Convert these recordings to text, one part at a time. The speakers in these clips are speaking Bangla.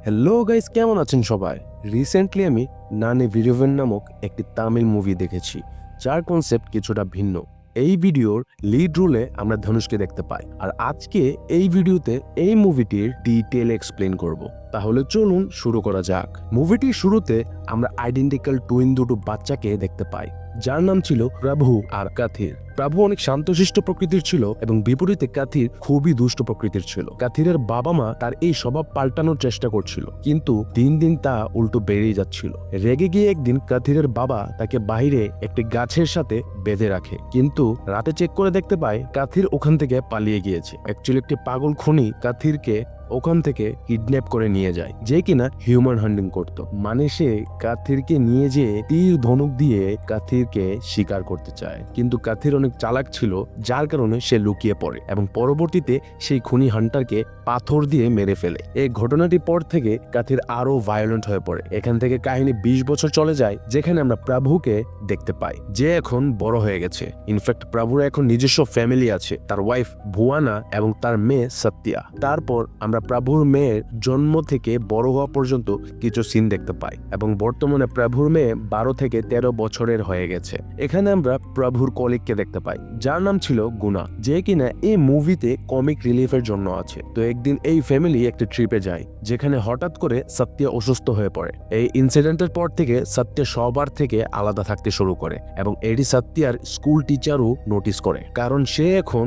হ্যালো গাইস, কেমন আছেন সবাই? রিসেন্টলি আমি নানি ভিডিওভেন নামক একটি তামিল মুভি দেখেছি, যার কনসেপ্ট কিছুটা ভিন্ন। এই ভিডিওর লিড রোলে আমরা ধনুষকে দেখতে পাই, আর আজকে এই ভিডিওতে এই মুভিটির ডিটেল এক্সপ্লেন করব। তাহলে চলুন শুরু করা যাক। মুভিটির শুরুতে আমরা আইডেন্টিক্যাল টুইন দুটো বাচ্চাকে দেখতে পাই, যার নাম ছিল প্রভু আর কাথির। প্রভু অনেক শান্তশিষ্ট প্রকৃতির ছিল এবং বিপরীতে কাথির খুবই দুষ্ট প্রকৃতির ছিল। কাথিরের বাবা মা তার এই স্বভাব পাল্টানোর চেষ্টা করছিল, কিন্তু দিন দিন তা উল্টো বেড়েই যাচ্ছিল। রেগে গিয়ে একদিন কাথিরের বাবা তাকে বাইরে একটি গাছের সাথে বেঁধে রাখে, কিন্তু রাতে চেক করে দেখতে পায় কাথির ওখান থেকে পালিয়ে গিয়েছে। অ্যাকচুয়ালি একটি পাগল খুনি কাথিরকে ওখান থেকে কিডন্যাপ করে নিয়ে যায়, যে কিনা হিউম্যান হান্টিং করত। মানে সে কাথিরকে নিয়ে যেয়ে তীর ধনুক দিয়ে কাথিরকে শিকার করতে চায়, কিন্তু কাথির অনেক চালাক ছিল, যার কারণে সে লুকিয়ে পড়ে এবং পরবর্তীতে সেই খুনি হান্টারকে পাথর দিয়ে মেরে ফেলে। এই ঘটনাটির পর থেকে কাথির আরো ভায়োলেন্ট হয়ে পড়ে। এখান থেকে কাহিনী 20 বছর চলে যায়, যেখানে আমরা প্রভুকে দেখতে পাই, যে এখন বড় হয়ে গেছে। ইনফ্যাক্ট প্রভুর এখন নিজস্ব ফ্যামিলি আছে, তার ওয়াইফ ভুয়ানা এবং তার মেয়ে সত্যা। তারপর আমরা প্রভুর মেয়ের জন্ম থেকে বড় হওয়া পর্যন্ত কিছু সিন দেখতে পাই এবং বর্তমানে প্রভুর মেয়ে 12 থেকে 13 বছরের হয়ে গেছে। এখানে আমরা প্রভুর কলিগকে দেখতে পাই, যার নাম ছিল গুনা, যে কিনা এই মুভিতে কমিক রিলিফের জন্য আছে। তো একদিন এই ফ্যামিলি একটা ট্রিপে যায়, যেখানে হঠাৎ করে সত্যা অসুস্থ হয়ে পড়ে। এই ইনসিডেন্টের পর থেকে সত্যা সবার থেকে আলাদা থাকতে শুরু করে এবং এডি সত্যার স্কুল টিচারও নোটিস করে, কারণ সে এখন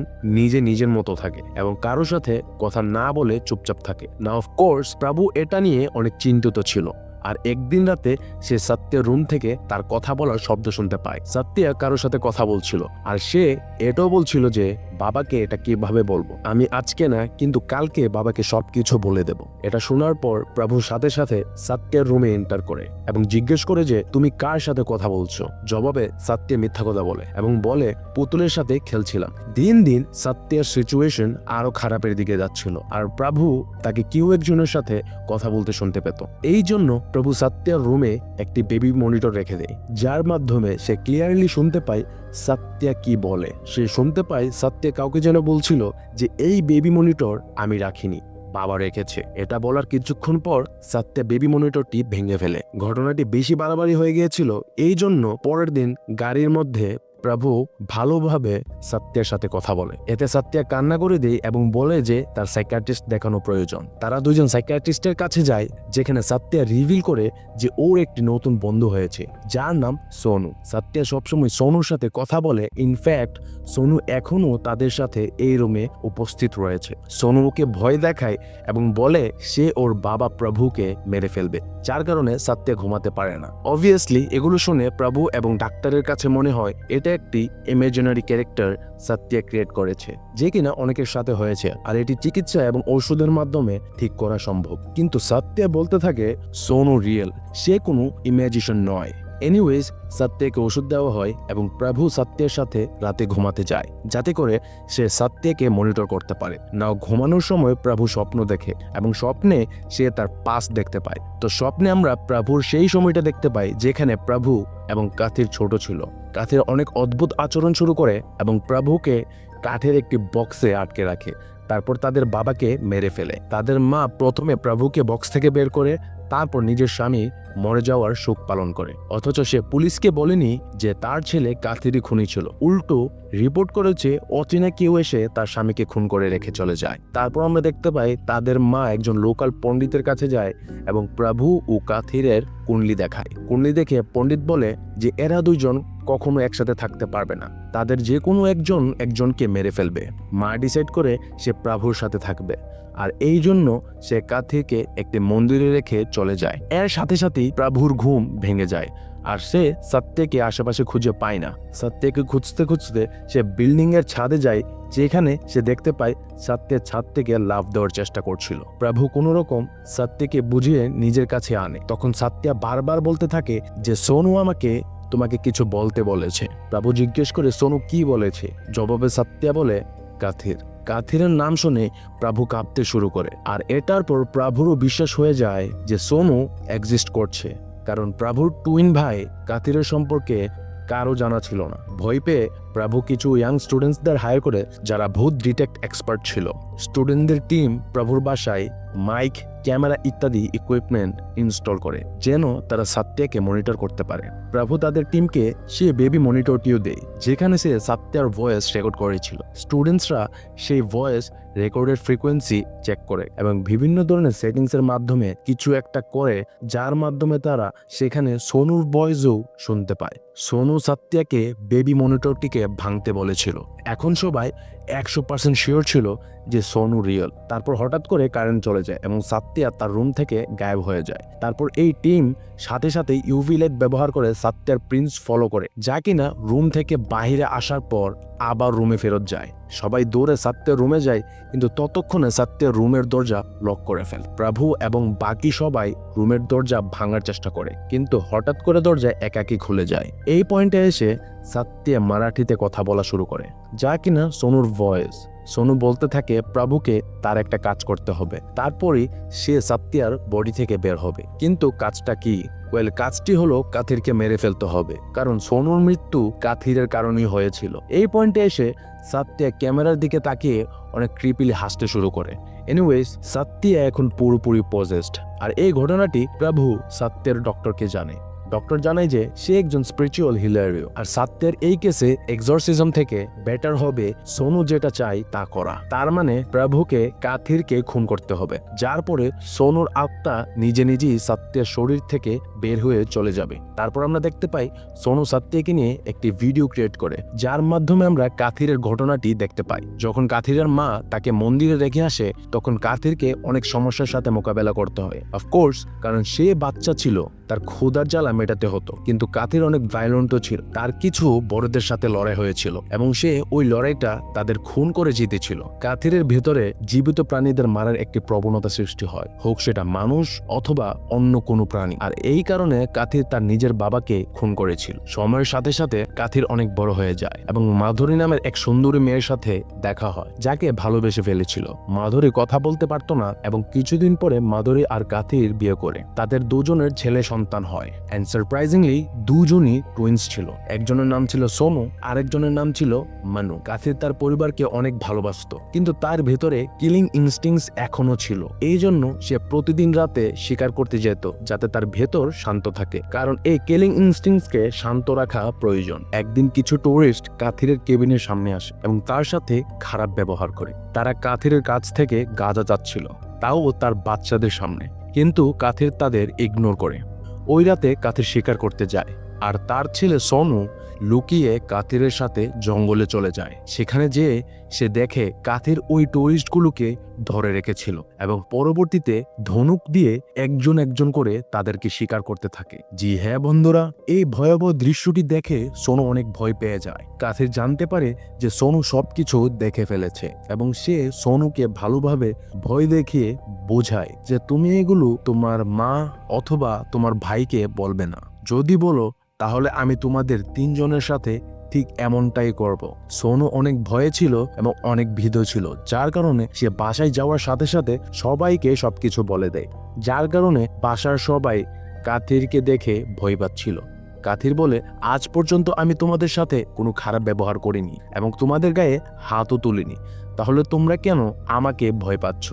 নিজের মতো থাকে এবং কারোর সাথে কথা না বলে চুপচাপ থাকে না। অফকোর্স প্রভু এটা নিয়ে অনেক চিন্তিত ছিল, আর একদিন রাতে সে সত্যের রুম থেকে তার কথা বলার শব্দ শুনতে পায়। সত্যা কারোর সাথে কথা বলছিল, আর সে এটাও বলছিল যে বাবাকে এটা কিভাবে বলবো, আমি আজকে না কিন্তু কালকে বাবাকে সবকিছু বলে দেব। এটা শোনার পর প্রভুর সাথে সাথে সত্যের রুমে এন্টার করে এবং জিজ্ঞেস করে যে তুমি কার সাথে কথা বলছো। জবাবে সত্যা মিথ্যা কথা বলে এবং বলে পুতুলের সাথে খেলছিলাম। দিন দিন সত্যের সিচুয়েশন আরো খারাপের দিকে যাচ্ছিল, আর প্রভু তাকে কেউ একজনের সাথে কথা বলতে শুনতে পেত। এই জন্য প্রভু সত্যের রুমে একটি বেবি মনিটর রেখে দেয়, যার মাধ্যমে সে ক্লিয়ারলি শুনতে পায় সত্যা কি বলে। সে শুনতে পায় সত্যা কাউকে যেন বলছিল যে এই বেবি মনিটর আমি রাখিনি, বাবা রেখেছে। এটা বলার কিছুক্ষণ পর সত্যা বেবি মনিটরটি ভেঙে ফেলে। ঘটনাটি বেশি বাড়াবাড়ি হয়ে গিয়েছিল, এই জন্য পরের দিন গাড়ির মধ্যে প্রভু ভালোভাবে সত্যের সাথে কথা বলে। এতে সত্যা কান্না করে দেয় এবং বলে যে তার সাইকিয়াট্রিস্ট দেখানো প্রয়োজন। তারা দুজন সাইকিয়াট্রিস্টের কাছে যায়, যেখানে সত্যা রিভিল করে যে ওর একটি নতুন বন্ধু হয়েছে, যার নাম সোনু। সত্যা সবসময় সোনুর সাথে কথা বলে, ইনফ্যাক্ট সোনু এখনো তাদের সাথে এই রুমে উপস্থিত রয়েছে। সোনু ওকে ভয় দেখায় এবং বলে সে ওর বাবা প্রভুকে মেরে ফেলবে, যার কারণে সত্যা ঘুমাতে পারে না। অবভিয়াসলি এগুলো শুনে প্রভু এবং ডাক্তারের কাছে মনে হয় এটা একটি ইমাজিনারি ক্যারেক্টার সত্যা ক্রিয়েট করেছে, যে কিনা অনেকের সাথে হয়েছে, আর এটি চিকিৎসা এবং ঔষধের মাধ্যমে ঠিক করা সম্ভব। কিন্তু সত্যা বলতে থাকে সোনু রিয়েল, সে কোনো ইমাজিনেশন নয়। এনিওয়েজ সত্যকে ওষুধ দেওয়া হয় এবং প্রভু সত্যের সাথে রাতে ঘুমাতে যায়, যাতে করে সে সত্যকে মনিটর করতে পারে। নাও ঘুমানোর সময় প্রভু স্বপ্ন দেখে এবং স্বপ্নে সে তার পাস দেখতে পায়। তো স্বপ্নে আমরা প্রভুর সেই সময়টা দেখতে পাই যেখানে প্রভু এবং কাথির ছোট ছিল। কাথির অনেক অদ্ভুত আচরণ শুরু করে এবং প্রভুকে কাঠের একটি বক্সে আটকে রাখে, তারপর তাদের বাবাকে মেরে ফেলে। তাদের মা প্রথমে প্রভুকে বক্স থেকে বের করে তারপর নিজের স্বামী মরে যাওয়ার শোক পালন করে, অথচ সে পুলিশকে বলেনি যে তার ছেলে কাথিরই খুনি ছিল। উল্টো রিপোর্ট করেছে অচেনা কেউ এসে তার স্বামীকে খুন করে রেখে চলে যায়। তারপর আমরা দেখতে পাই তাদের মা একজন লোকাল পণ্ডিতের কাছে যায় এবং প্রভু ও কাথিরের কুণ্ডলি দেখায়। কুণ্ডলি দেখে পণ্ডিত বলে যে এরা দুইজন কখনো একসাথে থাকতে পারবে না, তাদের যে কোনো একজনকে মেরে ফেলবে। মা ডিসাইড করে সে প্রভুর সাথে থাকবে, আর এই জন্য সে কাথিরকে একটি মন্দিরে রেখে চলে যায়। এর সাথে সাথেই প্রভুর ঘুম ভেঙে যায়, আর সে সত্যকে আশেপাশে খুঁজে পায় না। সত্যকে খুঁজতে খুঁজতে সে বিল্ডিং এর ছাদে যায়, যেখানে সে দেখতে পায় সত্যের ছাদ থেকে লাফ দেওয়ার চেষ্টা করছিল। প্রভু কোনো রকম সত্যকে বুঝিয়ে নিজের কাছে আনে। তখন সত্য বারবার বলতে থাকে যে সোনু আমাকে তোমাকে কিছু বলতে বলেছে। প্রভু জিজ্ঞেস করে সোনু কি বলেছে। জবাবে সত্য বলে কাথির। কাথিরের নাম শুনে প্রভু কাঁপতে শুরু করে, আর এটার পর প্রভুরও বিশ্বাস হয়ে যায় যে সোনু এক্সিস্ট করছে, কারণ প্রভুর টুইন ভাই কাথিরের সম্পর্কে কারো জানা ছিল না। ভয় পেয়ে প্রভু কিছু ইয়াং স্টুডেন্টসদের হায়ার করে, যারা ভূত ডিটেক্ট এক্সপার্ট ছিল। স্টুডেন্টদের টিম প্রভুর বাসায় মাইক ক্যামেরা ইত্যাদি ইকুইপমেন্ট ইনস্টল করে যেন তারা সাত্যাকে মনিটর করতে পারে। প্রভু তাদের টিমকে সে বেবি মনিটরটিও দেয় যেখানে সে সাত্যার ভয়েস রেকর্ড করেছিল। স্টুডেন্টসরা সেই ভয়েস রেকর্ডের ফ্রিকোয়েন্সি চেক করে এবং বিভিন্ন ধরনের সেটিংসের মাধ্যমে কিছু একটা করে যার মাধ্যমে তারা সেখানে সোনুর ভয়েসও শুনতে পায়। সোনু সাত্যাকে বেবি মনিটরটিকে ভাঙতে বলেছিল। এখন সবাই 100% শিওর ছিল যে সোনু রিয়েল। তারপর হঠাৎ করে কারেন্ট চলে যায় এবং সাত্যা তার রুম থেকে গায়েব হয়ে যায়। তারপর এই টিম সাথে সাথে ইউভি লাইট ব্যবহার করে সাত্যার প্রিন্স ফলো করে, যা কিনা রুম থেকে বাইরে আসার পর আবার রুমে ফেরত যায়। সবাই দৌড়ে সাত্যার রুমে যায়, কিন্তু ততক্ষণে সাত্যার রুমের দরজা লক করে ফেলে। প্রভু এবং বাকি সবাই রুমের দরজা ভাঙার চেষ্টা করে, কিন্তু হঠাৎ করে দরজা একাকী খুলে যায়। এই পয়েন্টে এসে সাত্যা মারাঠিতে কথা বলা শুরু করে, যা কিনা সোনুর ভয়েস। সোনু বলতে থাকে প্রভুকে তার একটা কাজ করতে হবে, তারপরই সে সাত্যার বডি থেকে বের হবে। কিন্তু কাজটা কি? কাজটি হলো কাথিরকে মেরে ফেলতে হবে, কারণ সোনুর মৃত্যু কাথিরের কারণেই হয়েছিল। এই পয়েন্টে এসে সাত্যা ক্যামেরার দিকে তাকিয়ে অনেক ক্রিপিলি হাসতে শুরু করে। এনিওয়েজ, সাত্যা এখন পুরোপুরি পজেসড, আর এই ঘটনাটি প্রভু সাত্যার ডক্টরকে জানে। ডক্টর জানায় যে সে একজন স্পিরিচুয়াল হিলারিও, আর সাত্যার এই কেসে এক্সরসিজম থেকে বেটার হবে সোনু যেটা চাই তা করা। তার মানে প্রভুকে কাথিরকে খুন করতে হবে, যার পরে সোনুর আত্মা নিজে নিজেই সাত্যার শরীর থেকে বের হয়ে চলে যাবে। তারপর আমরা দেখতে পাই সোনু সাত্যাকে নিয়ে একটি ভিডিও ক্রিয়েট করে, যার মাধ্যমে আমরা কাথিরের ঘটনাটি দেখতে পাই। যখন কাথিরের মা তাকে মন্দিরে রেখে আসে, তখন কাথিরকে অনেক সমস্যার সাথে মোকাবেলা করতে হয়। অফকোর্স, কারণ সে বাচ্চা ছিল, তার ক্ষুধার জ্বালা মেটাতে হতো। কিন্তু কাথির অনেক ভায়োলেন্টও ছিল, তার কিছু বড়দের সাথে লড়াই হয়েছিল এবং সে ওই লড়াইটা তাদের খুন করে জিতেছিল। কাথিরের ভেতরে জীবিত প্রাণীদের মারার একটি প্রবণতা সৃষ্টি হয়, হোক সেটা মানুষ অথবা অন্য কোনো প্রাণী। আর এই কারণে কাথির তার নিজের বাবাকে খুন করেছিল। সময়ের সাথে সাথে কাথির অনেক বড় হয়ে যায় এবং মাধুরী নামের এক সুন্দরী মেয়ের সাথে দেখা হয়, যাকে ভালোবেসে ফেলেছিল। মাধুরী কথা বলতে পারতো না এবং কিছুদিন পরে মাধুরী আর কাথির বিয়ে করে তাদের দুজনের ছেলে সন্তান হয়। এন্ড সারপ্রাইজিংলি দুজনই টুইন্স ছিল। একজনের নাম ছিল সোনু, আরেকজনের নাম ছিল মানু। কাথির তার পরিবারকে অনেক ভালোবাসতো, কিন্তু তার ভেতরে কিলিং ইনস্টিংস এখনো ছিল। এই জন্য সে প্রতিদিন রাতে শিকার করতে যেত, যাতে তার ভেতর শান্ত থাকে, কারণ এই কিলিং ইনস্টিংসকে শান্ত রাখা প্রয়োজন। একদিন কিছু টুরিস্ট কাথিরের কেবিনের সামনে আসে এবং তার সাথে খারাপ ব্যবহার করে। তারা কাথিরের কাছ থেকে গাঁজা চাচ্ছিল, তাও তার বাচ্চাদের সামনে, কিন্তু কাথির তাদের ইগনোর করে। ওই রাতে কাথির শিকার করতে যায়, আর তার ছেলে সোনু লুকিয়ে কাথিরের সাথে জঙ্গলে চলে যায়। সেখানে যেয়ে সে দেখে কাথির ওই টুরিস্টগুলোকে ধরে রেখেছিল এবং পরবর্তীতে ধনুক দিয়ে একজন একজন করে তাদেরকে শিকার করতে থাকে। জি হ্যাঁ বন্ধুরা, এই ভয়াবহ দৃশ্যটি দেখে সোনু অনেক ভয় পেয়ে যায়। কাথির জানতে পারে যে সোনু সবকিছু দেখে ফেলেছে এবং সে সোনুকে ভালোভাবে ভয় দেখিয়ে বোঝায় যে তুমি এগুলো তোমার মা অথবা তোমার ভাইকে বলবে না। যদি বলো তাহলে আমি তোমাদের তিনজনের সাথে ঠিক এমনটাই করব। সোনু অনেক ভয়ে ছিল এবং অনেক ভীত ছিল, যার কারণে সে বাসায় যাওয়ার সাথে সাথে সবাইকে সবকিছু বলে দেয়, যার কারণে বাসার সবাই কাথিরকে দেখে ভয় পাচ্ছিল। কাথির বলে, আজ পর্যন্ত আমি তোমাদের সাথে কোনো খারাপ ব্যবহার করিনি এবং তোমাদের গায়ে হাতও তুলিনি, তাহলে তোমরা কেন আমাকে ভয় পাচ্ছ?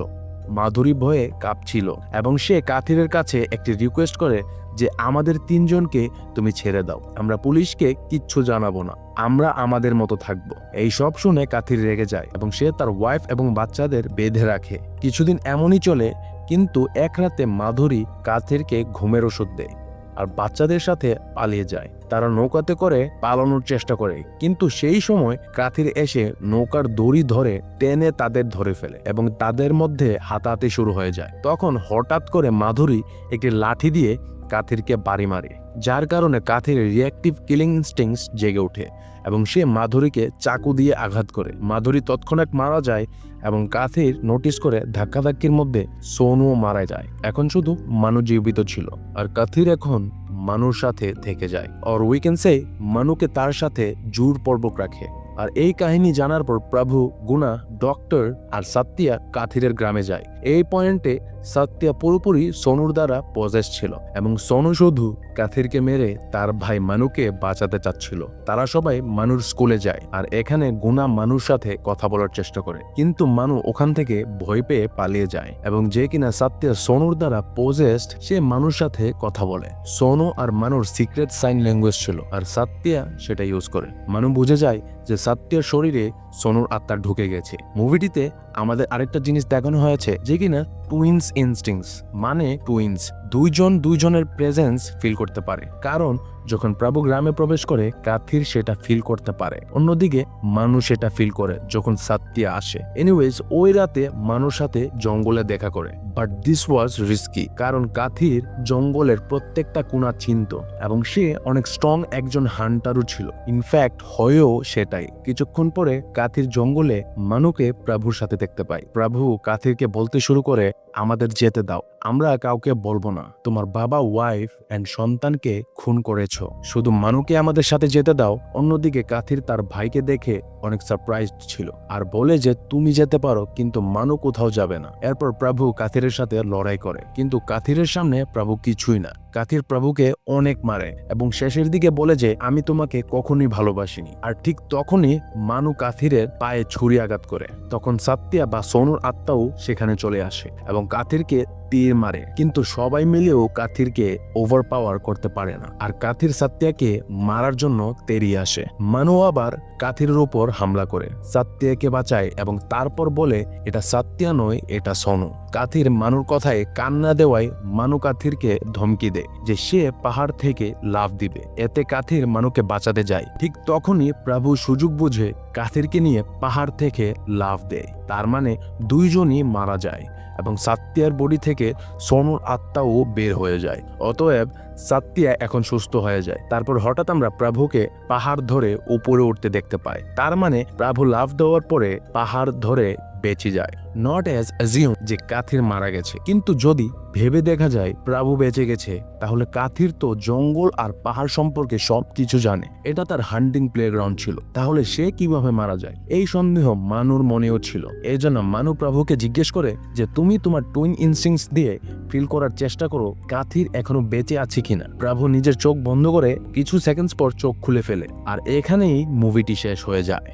মাধুরী ভয়ে কাঁপছিল এবং সে কাথিরের কাছে একটি রিকোয়েস্ট করে যে আমাদের তিনজনকে তুমি ছেড়ে দাও, আমরা পুলিশকে কিচ্ছু জানাবো না, আমরা আমাদের মতো থাকবো। এই সব শুনে কাথির রেগে যায় এবং সে তার ওয়াইফ এবং বাচ্চাদের বেঁধে রাখে। কিছুদিন এমনই চলে, কিন্তু এক রাতে মাধুরী কাথিরকে ঘুমের ওষুধ দেয় আর বাচ্চাদের সাথে পালিয়ে যায়। তারা নৌকাতে করে পালানোর চেষ্টা করে, কিন্তু সেই সময় কাথির এসে নৌকার দড়ি ধরে টেনে তাদের ধরে ফেলে এবং তাদের মধ্যে হাতাহাতি শুরু হয়ে যায়। তখন হঠাৎ করে মাধুরী একটি লাঠি দিয়ে কাথিরকে বাড়ি মারে, যার কারণে কাথির রিঅ্যাক্টিভ কিলিং ইনস্টিংস জেগে ওঠে এবং সে মাধুরীকে চাকু দিয়ে আঘাত করে। মাধুরী তৎক্ষণাৎ মারা যায় এবং কাথির নোটিস করে ধাক্কাধাক্কির মধ্যে সোনুও মারা যায়। এখন শুধু মানু জীবিত ছিল, আর কাথির এখন মানুর সাথে থেকে যায়, আর উই ক্যান সে মানুকে তার সাথে জোরপূর্বক রাখে। আর এই কাহিনী জানার পর প্রভু, গুনা, ডক্টর আর সাত্তিয়া কাথিরের গ্রামে যায়। এই পয়েন্টে সাত্যা পুরোপুরি সোনুর দ্বারা পজেস ছিল এবং সোনু শুধু কাথিরকে মেরে তার ভাই মানুকে বাঁচাতে চাচ্ছিল। তারা সবাই মানুর স্কুলে যায় আর এখানে গুনা মানুর সাথে কথা বলার চেষ্টা করে, কিন্তু মানু ওখান থেকে ভয় পেয়ে পালিয়ে যায় এবং যে কিনা সাত্যা সোনুর দ্বারা পজেসড সে মানুর সাথে কথা বলে। সোনু আর মানুর সিক্রেট সাইন ল্যাঙ্গুয়েজ ছিল আর সাত্যা সেটা ইউজ করে। মানু বুঝে যায় যে সাত্যার শরীরে সোনুর আত্মা ঢুকে গেছে। মুভিটিতে আমাদের আরেকটা জিনিস দেখানো হয়েছে যে কিনা টুইন্স ইনস্টিংস, মানে টুইন্স দুইজন দুইজনের প্রেজেন্স ফিল করতে পারে, কারণ যখন প্রভু গ্রামে প্রবেশ করে কাথির সেটা ফিল করতে পারে, অন্যদিকে মানুষ সেটা ফিল করে যখন সাত্যা আসে। এনিওয়েজ ওই রাতে মানুষ সাথে জঙ্গলে দেখা করে, বাট দিস ওয়াজ রিস্কি, কারণ কাথির জঙ্গলের প্রত্যেকটা কোণা চিনত এবং সে অনেক স্ট্রং একজন হান্টারও ছিল। ইনফ্যাক্ট হয়েও সেটাই। কিছুক্ষণ পরে কাথির জঙ্গলে মানুকে প্রভুর সাথে দেখতে পায়। প্রভু কাথিরকে বলতে শুরু করে, আমাদের যেতে দাও, আমরা কাউকে বলবো না, তোমার বাবা, ওয়াইফ এন্ড সন্তানকে খুন করেছো, শুধু মানুকে আমাদের সাথে যেতে দাও। অন্যদিকে কাথির তার ভাইকে দেখে অনেক সারপ্রাইজড ছিল আর বলে যে তুমি যেতে পারো, কিন্তু মানু কোথাও যাবে না। এরপর প্রভু কাথিরের সাথে লড়াই করে, কিন্তু কাথিরের সামনে প্রভু কিছুই না। কাথির প্রভুকে অনেক মারে এবং শেষের দিকে বলে যে আমি তোমাকে কখনোই ভালোবাসিনি। আর ঠিক তখনই মানু কাথিরের পায়ে ছুরি আঘাত করে। তখন সাত্যা বা সোনুর আত্মাও সেখানে চলে আসে এবং কাথিরকে তীর মারে, কিন্তু সবাই মিলেও কাথিরকে ওভারপাওয়ার করতে পারে না আর কাথির সাত্যাকে মারার জন্য তেড়িয়ে আসে। মানু আবার কাথিরের উপর হামলা করে, সাত্যাকে বাঁচায় এবং তারপর বলে এটা সাত্যা নয়, এটা সোনু। কাথির মানুর কথায় কান না দেওয়ায় মানু কাথিরকে ধমকি দেয় যে সে পাহাড় থেকে লাফ দিবে, এতে কাথির মানুকে বাঁচাতে যায়। ঠিক তখনই প্রভু সুযোগ বুঝে কাথিরকে নিয়ে পাহাড় থেকে লাফ দেয়, তার মানে দুইজনই মারা যায় এবং সাত্যার বডি থেকে সোনুর আত্মাও বের হয়ে যায়। অতএব সাত্যা এখন সুস্থ হয়ে যায়। তারপর হঠাৎ আমরা প্রভুকে পাহাড় ধরে উপরে উঠতে দেখতে পাই, তার মানে প্রভু লাফ দেওয়ার পরে পাহাড় ধরে বেঁচে যায়। নট অ্যাজ অ্যাজিউম যে কাথির মারা গেছে, কিন্তু যদি ভেবে দেখা যায় প্রভু বেঁচে গেছে, তাহলে কাথির তো জঙ্গল আর পাহাড় সম্পর্কে সবকিছু জানে, এটা তার হান্টিং প্লেগ্রাউন্ড ছিল, তাহলে সে কিভাবে মারা যায়? এই সন্দেহ মানুর মনেও ছিল। এই জন্য মানু প্রভুকে জিজ্ঞেস করে যে তুমি তোমার টুইন ইনস্টিংস দিয়ে ফিল করার চেষ্টা করো কাথির এখনো বেঁচে আছে কিনা। প্রভু নিজের চোখ বন্ধ করে কিছু সেকেন্ডস পর চোখ খুলে ফেলে আর এখানেই মুভিটি শেষ হয়ে যায়।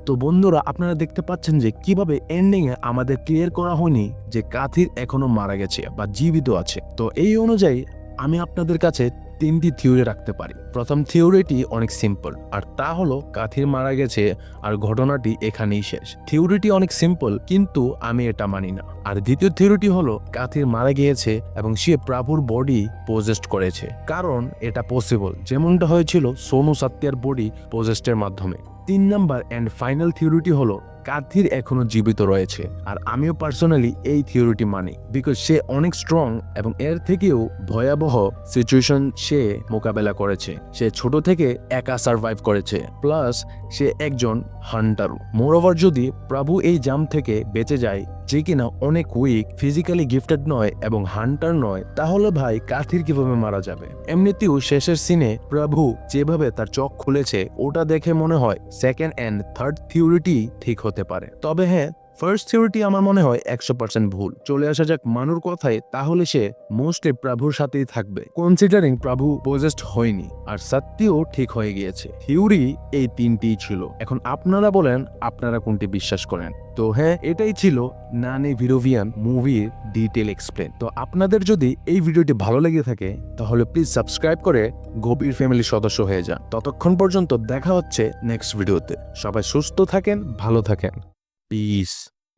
তো বন্ধুরা, আপনারা দেখতে পাচ্ছেন যে কিভাবে এন্ডিং এ আমাদের ক্লিয়ার করা হয়নি যে কাথির এখনো মারা গেছে বা জীবিত আছে। তো এই অনুযায়ী আমি আপনাদের কাছে তিনটি থিওরি রাখতে পারি। প্রথম থিওরিটি অনেক সিম্পল, আর তা হলো কাথির মারা গেছে আর ঘটনাটি এখানেই শেষ। থিওরিটি অনেক সিম্পল, কিন্তু আমি এটা মানি না। আর দ্বিতীয় থিওরিটি হলো কাথির মারা গিয়েছে এবং সে প্রভুর বডি পজেস্ট করেছে, কারণ এটা পসিবল, যেমনটা হয়েছিল সোনু সাত্যার বডি পজেস্টের মাধ্যমে। 3 নাম্বার এন্ড ফাইনাল থিওরিটি হলো কাথির এখনো জীবিত রয়েছে, আর আমিও পার্সোনালি এই থিওরিটি মানি, বিকজ সে অনেক স্ট্রং এবং এর থেকেও ভয়াবহ সিচুয়েশন সে মোকাবেলা করেছে। সে ছোট থেকে একা সার্ভাইভ করেছে, প্লাস সে একজন হান্টারও। মোরওভার যদি প্রভু এই জাম থেকে বেঁচে যায়, যে কিনা অনেক উইক, ফিজিক্যালি গিফটেড নয় এবং হান্টার নয়, তাহলে ভাই কাথির কিভাবে মারা যাবে? এমনিতেও শেষের সিনে প্রভু যেভাবে তার চোখ খুলেছে, ওটা দেখে মনে হয় সেকেন্ড এন্ড থার্ড থিওরিটি ঠিক হতে পারে। তবে হ্যাঁ, ফার্স্ট থিওরিটি আমার মনে হয় 100% ভুল। চলে আসা যাক মানুর কথায়, তাহলে সে মোস্টলি প্রভুর সাথেই থাকবে, কনসিডারিং প্রভু পজেস্ট হয়নি আর সত্যিও ঠিক হয়ে গিয়েছে। থিওরি এই তিনটিই ছিল। এখন আপনারা বলেন আপনারা কোনটি বিশ্বাস করেন। তো হ্যাঁ, এটাই ছিল নানি ভিরোভিয়ান মুভির ডিটেল এক্সপ্লেন। তো আপনাদের যদি এই ভিডিওটি ভালো লেগে থাকে, তাহলে প্লিজ সাবস্ক্রাইব করে গভীর ফ্যামিলির সদস্য হয়ে যান। ততক্ষণ পর্যন্ত দেখা হচ্ছে নেক্সট ভিডিওতে। সবাই সুস্থ থাকেন, ভালো থাকেন। Peace.